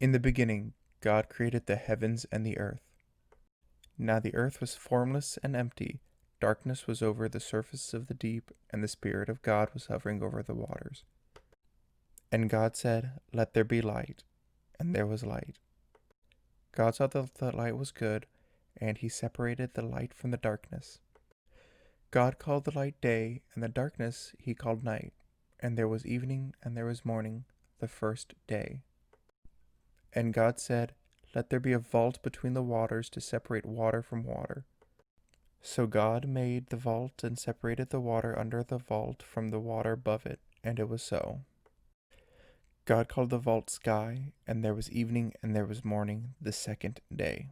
In the beginning, God created the heavens and the earth. Now the earth was formless and empty. Darkness was over the surface of the deep, and the Spirit of God was hovering over the waters. And God said, "Let there be light," and there was light. God saw that the light was good, and he separated the light from the darkness. God called the light day, and the darkness he called night. And there was evening, and there was morning, the first day. And God said, "Let there be a vault between the waters to separate water from water." So God made the vault and separated the water under the vault from the water above it, and it was so. God called the vault sky, and there was evening and there was morning, the second day.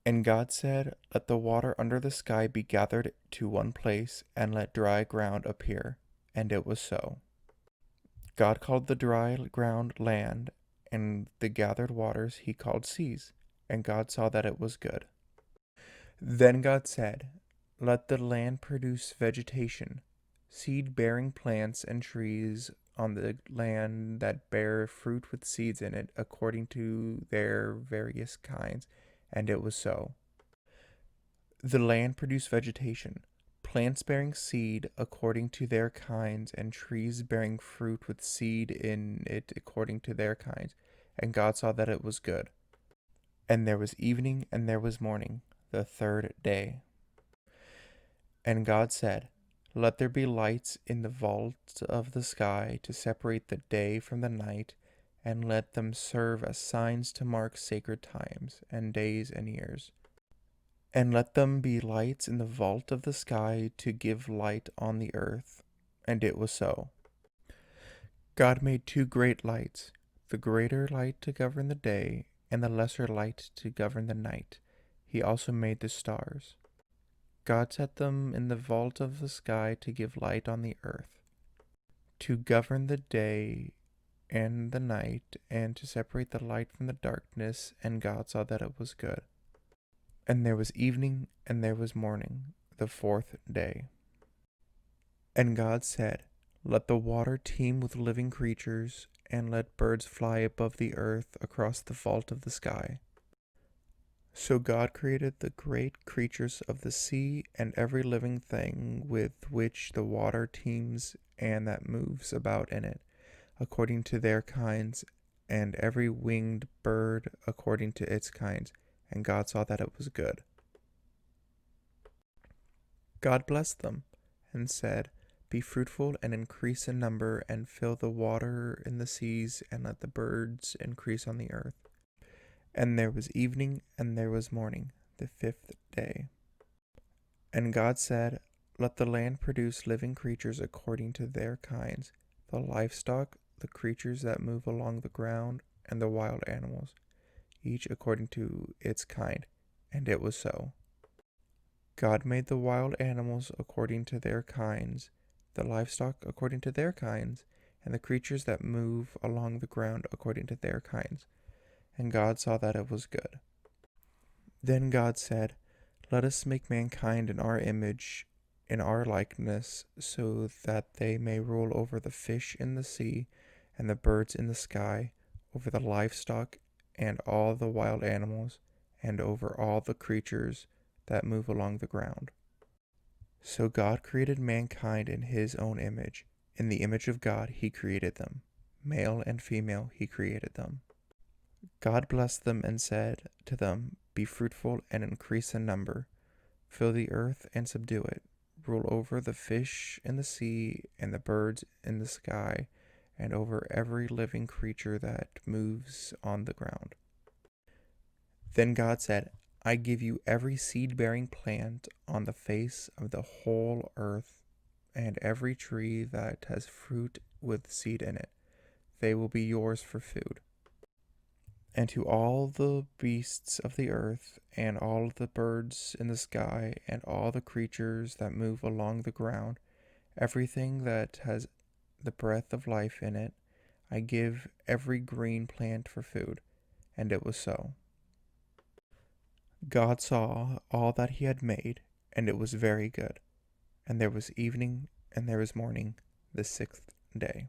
And God said, "Let the water under the sky be gathered to one place, and let dry ground appear." And it was so. God called the dry ground land, and the gathered waters he called seas. And God saw that it was good. Then God said, "Let the land produce vegetation, seed-bearing plants and trees on the land that bear fruit with seeds in it according to their various kinds." And it was so. The land produced vegetation, plants bearing seed according to their kinds, and trees bearing fruit with seed in it according to their kinds. And God saw that it was good. And there was evening and there was morning, the third day. And God said, "Let there be lights in the vault of the sky to separate the day from the night, and let them serve as signs to mark sacred times, and days and years. And let them be lights in the vault of the sky to give light on the earth." And it was so. God made two great lights, the greater light to govern the day, and the lesser light to govern the night. He also made the stars. God set them in the vault of the sky to give light on the earth, to govern the day and the night, and to separate the light from the darkness. And God saw that it was good. And there was evening and there was morning, the fourth day. And God said, "Let the water teem with living creatures, and let birds fly above the earth across the vault of the sky." So God created the great creatures of the sea and every living thing with which the water teems and that moves about in it, according to their kinds, and every winged bird according to its kinds. And God saw that it was good. God blessed them and said, "Be fruitful and increase in number, and fill the water in the seas, and let the birds increase on the earth." And there was evening and there was morning, the fifth day. And God said, "Let the land produce living creatures according to their kinds, the livestock, the creatures that move along the ground, and the wild animals, each according to its kind." And it was so. God made the wild animals according to their kinds, the livestock according to their kinds, and the creatures that move along the ground according to their kinds. And God saw that it was good. Then God said, "Let us make mankind in our image, in our likeness, so that they may rule over the fish in the sea, and the birds in the sky, over the livestock, and all the wild animals, and over all the creatures that move along the ground." So God created mankind in his own image. In the image of God he created them. Male and female he created them. God blessed them and said to them, "Be fruitful and increase in number. Fill the earth and subdue it. Rule over the fish in the sea and the birds in the sky, and over every living creature that moves on the ground." Then God said, "I give you every seed-bearing plant on the face of the whole earth, and every tree that has fruit with seed in it. They will be yours for food. And to all the beasts of the earth, and all the birds in the sky, and all the creatures that move along the ground, everything that has the breath of life in it, I give every green plant for food." And it was so. God saw all that he had made, and it was very good. And there was evening and there was morning, the sixth day.